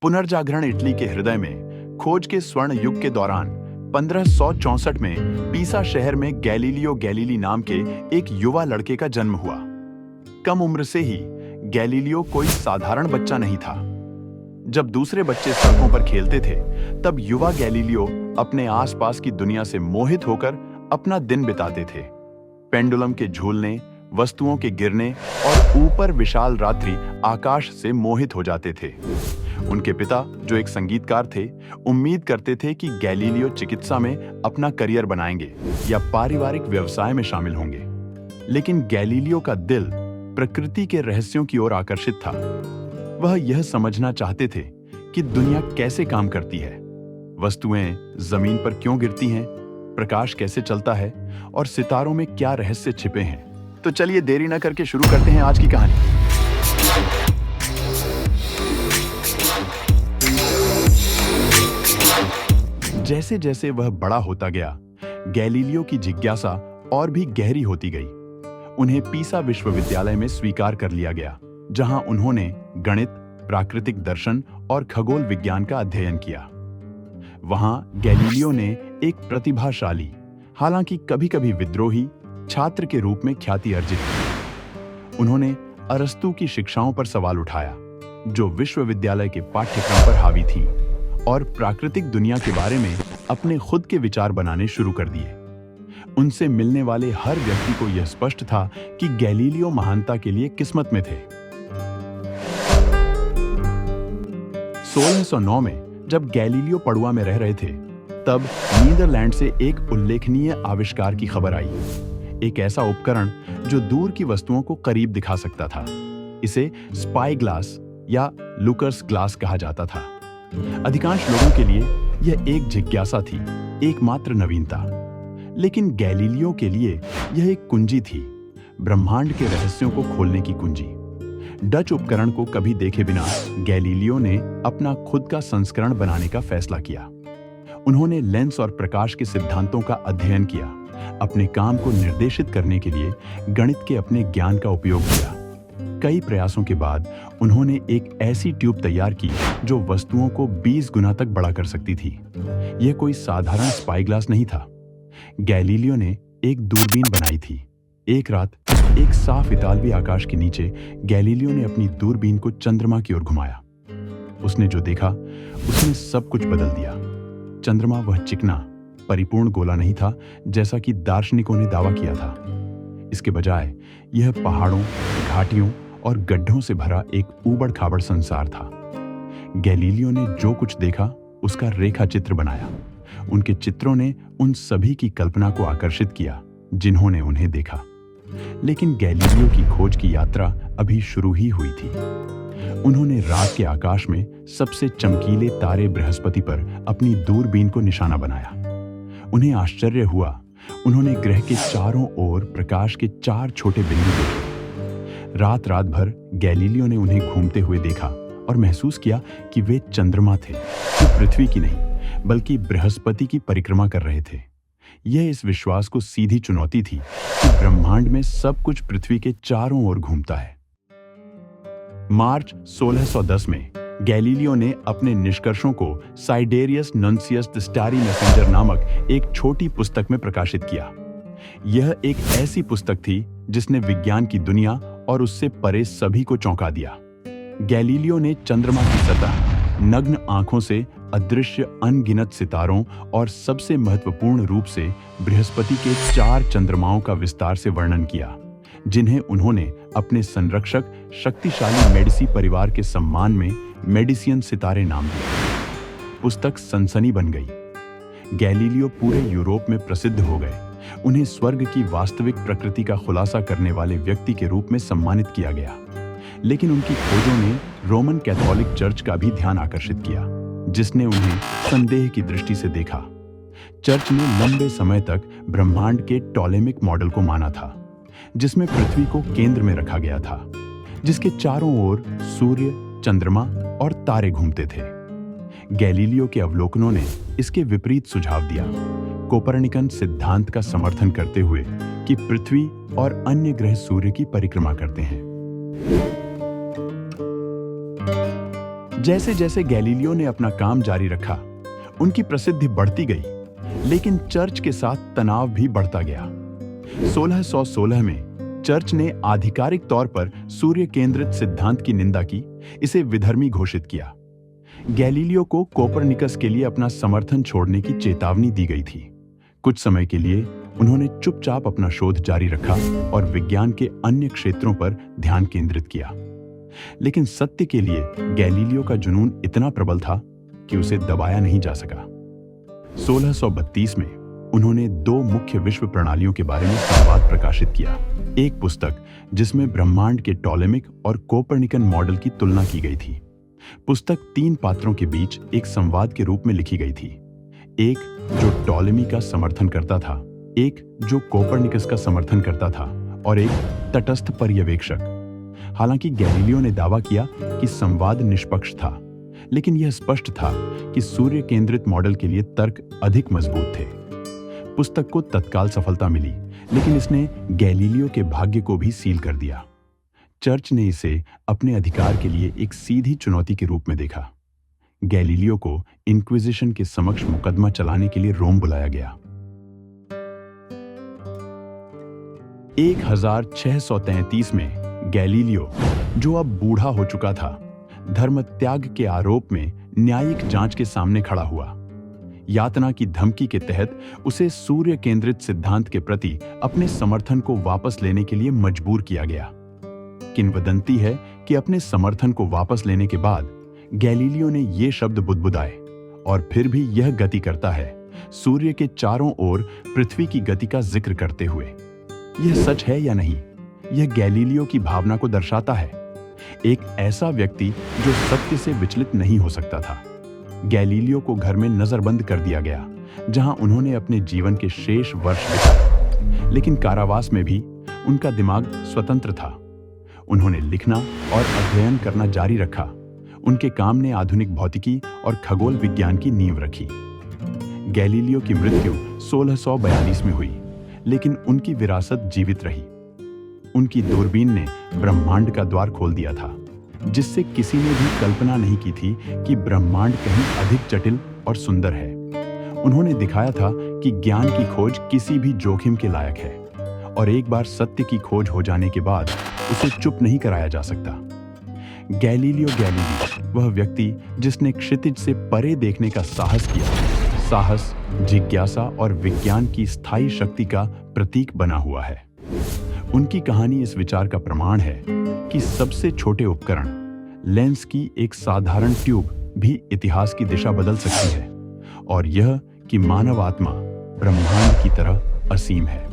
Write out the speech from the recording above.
पुनर्जागरण इटली के हृदय में खोज के स्वर्ण युग के दौरान 1564 में पीसा शहर में गैलीलियो गैलीली नाम के एक युवा लड़के का जन्म हुआ। कम उम्र से ही गैलीलियो कोई साधारण बच्चा नहीं था। जब दूसरे बच्चे सड़कों पर खेलते थे, तब युवा गैलीलियो अपने आसपास की दुनिया से मोहित होकर अपना दिन बिताते थे। पेंडुलम के झूलने, वस्तुओं के गिरने और ऊपर विशाल रात्रि आकाश से मोहित हो जाते थे। उनके पिता, जो एक संगीतकार थे, उम्मीद करते थे कि गैलीलियो चिकित्सा में अपना करियर बनाएंगे या पारिवारिक व्यवसाय में शामिल होंगे। लेकिन गैलीलियो का दिल प्रकृति के रहस्यों की ओर आकर्षित था। वह यह समझना चाहते थे कि दुनिया कैसे काम करती है, वस्तुएं जमीन पर क्यों गिरती हैं, प्रकाश कैसे चलता है और सितारों में क्या रहस्य छिपे हैं। तो चलिए देरी न करके शुरू करते हैं आज की कहानी। जैसे जैसे वह बड़ा होता गया, गैलीलियो की जिज्ञासा और भी गहरी होती गई। उन्हें पीसा विश्वविद्यालय में स्वीकार कर लिया गया, जहां उन्होंने गणित, प्राकृतिक दर्शन और खगोल विज्ञान का अध्ययन किया। वहां गैलीलियो ने एक प्रतिभाशाली, हालांकि कभी-कभी विद्रोही छात्र के रूप में ख्याति अर्जित की। उन्होंने अरस्तू की शिक्षाओं पर सवाल उठाया, जो विश्वविद्यालय के पाठ्यक्रम पर हावी थी, और प्राकृतिक दुनिया के बारे में अपने खुद के विचार बनाने शुरू कर दिए। उनसे मिलने वाले हर व्यक्ति को यह स्पष्ट था कि गैलीलियो महानता के लिए किस्मत में थे। 1609 में जब गैलीलियो पडुआ में रह रहे थे, तब नीदरलैंड से एक उल्लेखनीय आविष्कार की खबर आई। एक ऐसा उपकरण जो दूर की वस्तुओं को करीब दिखा सकता था। इसे स्पाई ग्लास या लुकर्स ग्लास कहा जाता था। अधिकांश लोगों के लिए यह एक जिज्ञासा थी, एकमात्र नवीनता। लेकिन गैलीलियो के लिए यह एक कुंजी थी, ब्रह्मांड के रहस्यों को खोलने की कुंजी। डच उपकरण को कभी देखे बिना गैलीलियो ने अपना खुद का संस्करण बनाने का फैसला किया। उन्होंने लेंस और प्रकाश के सिद्धांतों का अध्ययन किया, अपने काम को निर्देशित करने के लिए गणित के अपने ज्ञान का उपयोग किया। कई प्रयासों के बाद उन्होंने एक ऐसी ट्यूब तैयार की जो वस्तुओं को 20 गुना तक बड़ा कर सकती थी। यह कोई साधारण स्पाई ग्लास नहीं था। गैलीलियो ने एक दूरबीन बनाई थी। एक रात एक साफ इतालवी आकाश के नीचे गैलीलियो ने अपनी दूरबीन को चंद्रमा की ओर घुमाया। उसने जो देखा, उसने सब कुछ बदल दिया। चंद्रमा वह चिकना, परिपूर्ण गोला नहीं था जैसा कि दार्शनिकों ने दावा किया था। इसके बजाय यह पहाड़ों, घाटियों और गड्ढों से भरा एक ऊबड़-खाबड़ संसार था। गैलीलियो ने जो कुछ देखा, उसका रेखा चित्र बनाया। उनके चित्रों ने उन सभी की कल्पना को आकर्षित किया जिन्होंने उन्हें देखा। लेकिन गैलीलियो की खोज की यात्रा अभी शुरू ही हुई थी। उन्होंने रात के आकाश में सबसे चमकीले तारे बृहस्पति पर अपनी दूरबीन को निशाना बनाया। उन्हें आश्चर्य हुआ। उन्होंने ग्रह के चारों ओर प्रकाश के 4 छोटे बिंदु देखे। रात भर गैलीलियो ने उन्हें घूमते हुए देखा और महसूस किया कि वे चंद्रमा थे, जो पृथ्वी की नहीं बल्कि बृहस्पति की परिक्रमा कर रहे थे। यह इस विश्वास को सीधी चुनौती थी कि ब्रह्मांड में सब कुछ पृथ्वी के चारों ओर घूमता है। मार्च 1610 में गैलीलियो ने अपने निष्कर्षों को साइडेरियस नंसियस द स्टारी मैसेंजर नामक एक छोटी पुस्तक में प्रकाशित किया। यह एक ऐसी पुस्तक थी जिसने विज्ञान की दुनिया और उससे परे सभी को चौंका दिया। गैलीलियो ने चंद्रमा की सतह, नग्न आंखों से अदृश्य अनगिनत सितारों और सबसे महत्वपूर्ण रूप से बृहस्पति के 4 चंद्रमाओं का विस्तार से वर्णन किया, जिन्हें उन्होंने अपने संरक्षक शक्तिशाली मेडिसी परिवार के सम्मान में मेडिसियन सितारे नाम दिया। पुस्तक सनसनी बन गई। गैलीलियो पूरे यूरोप में प्रसिद्ध हो गए। उन्हें स्वर्ग की वास्तविक प्रकृति का खुलासा करने वाले व्यक्ति के रूप में सम्मानित किया गया। लेकिन उनकी खोजों ने रोमन कैथोलिक चर्च का भी ध्यान आकर्षित किया, जिसने उन्हें संदेह की दृष्टि से देखा। चर्च ने लंबे समय तक ब्रह्मांड के टॉलेमिक मॉडल को माना था, जिसमें पृथ्वी को केंद्र में रखा गया था, जिसके चारों ओर सूर्य, चंद्रमा और तारे घूमते थे। गैलीलियो के अवलोकनों ने इसके विपरीत सुझाव दिया, कोपरनिकन सिद्धांत का समर्थन करते हुए कि पृथ्वी और अन्य ग्रह सूर्य की परिक्रमा करते हैं। जैसे जैसे गैलीलियो ने अपना काम जारी रखा, उनकी प्रसिद्धि बढ़ती गई, लेकिन चर्च के साथ तनाव भी बढ़ता गया। 1616 में चर्च ने आधिकारिक तौर पर सूर्य केंद्रित सिद्धांत की निंदा की, इसे विधर्मी घोषित किया। गैलीलियो को कोपरनिकस के लिए अपना समर्थन छोड़ने की चेतावनी दी गई थी। कुछ समय के लिए उन्होंने चुपचाप अपना शोध जारी रखा और विज्ञान के अन्य क्षेत्रों पर ध्यान केंद्रित किया। लेकिन सत्य के लिए गैलीलियो का जुनून इतना प्रबल था कि उसे दबाया नहीं जा सका। 1632 में उन्होंने दो मुख्य विश्व प्रणालियों के बारे में संवाद प्रकाशित किया। एक पुस्तक जिसमें ब्रह्मांड के टॉलेमिक और कोपरनिकन मॉडल की तुलना की गई थी। पुस्तक तीन पात्रों के बीच एक संवाद के रूप में लिखी गई थी, एक जो टॉलेमी का समर्थन करता था, एक जो कोपरनिकस का समर्थन करता था और एक तटस्थ पर्यवेक्षक। हालांकि गैलीलियो ने दावा किया कि संवाद निष्पक्ष था, लेकिन यह स्पष्ट था कि सूर्य केंद्रित मॉडल के लिए तर्क अधिक मजबूत थे। पुस्तक को तत्काल सफलता मिली, लेकिन इसने गैलीलियो के भाग्य को भी सील कर दिया। चर्च ने इसे अपने अधिकार के लिए एक सीधी चुनौती के रूप में देखा। गैलीलियो को इंक्विजिशन के समक्ष मुकदमा चलाने के लिए रोम बुलाया गया। 1633 में गैलीलियो, जो अब बूढ़ा हो चुका था, धर्म त्याग के आरोप में न्यायिक जांच के सामने खड़ा हुआ। यातना की धमकी के तहत उसे सूर्य केंद्रित सिद्धांत के प्रति अपने समर्थन को वापस लेने के लिए मजबूर किया गया। किंवदंती है कि अपने समर्थन को वापस लेने के बाद गैलीलियो ने ये शब्द बुदबुदाए, और फिर भी यह गति करता है, सूर्य के चारों ओर पृथ्वी की गति का जिक्र करते हुए। यह सच है या नहीं, यह गैलीलियो की भावना को दर्शाता है, एक ऐसा व्यक्ति जो सत्य से विचलित नहीं हो सकता था। गैलीलियो को घर में नजरबंद कर दिया गया, जहां उन्होंने अपने जीवन के शेष वर्ष बिताए, लेकिन कारावास में भी उनका दिमाग स्वतंत्र था। उन्होंने लिखना और अध्ययन करना जारी रखा। उनके काम ने आधुनिक भौतिकी और खगोल विज्ञान की नींव रखी। गैलीलियो की मृत्यु 1642 में हुई, लेकिन उनकी विरासत जीवित रही। उनकी दूरबीन ने ब्रह्मांड का द्वार खोल दिया था, जिससे किसी ने भी कल्पना नहीं की थी कि ब्रह्मांड कहीं अधिक जटिल और सुंदर है। उन्होंने दिखाया था कि ज्ञान की खोज किसी भी जोखिम के लायक है, और एक बार सत्य की खोज हो जाने के बाद उसे चुप नहीं कराया जा सकता। गैलीलियो गैलीली, वह व्यक्ति जिसने क्षितिज से परे देखने का साहस किया, साहस, जिज्ञासा और विज्ञान की स्थायी शक्ति का प्रतीक बना हुआ है। उनकी कहानी इस विचार का प्रमाण है कि सबसे छोटे उपकरण, लेंस की एक साधारण ट्यूब भी इतिहास की दिशा बदल सकती है, और यह कि मानव आत्मा ब्रह्मांड की तरह असीम है।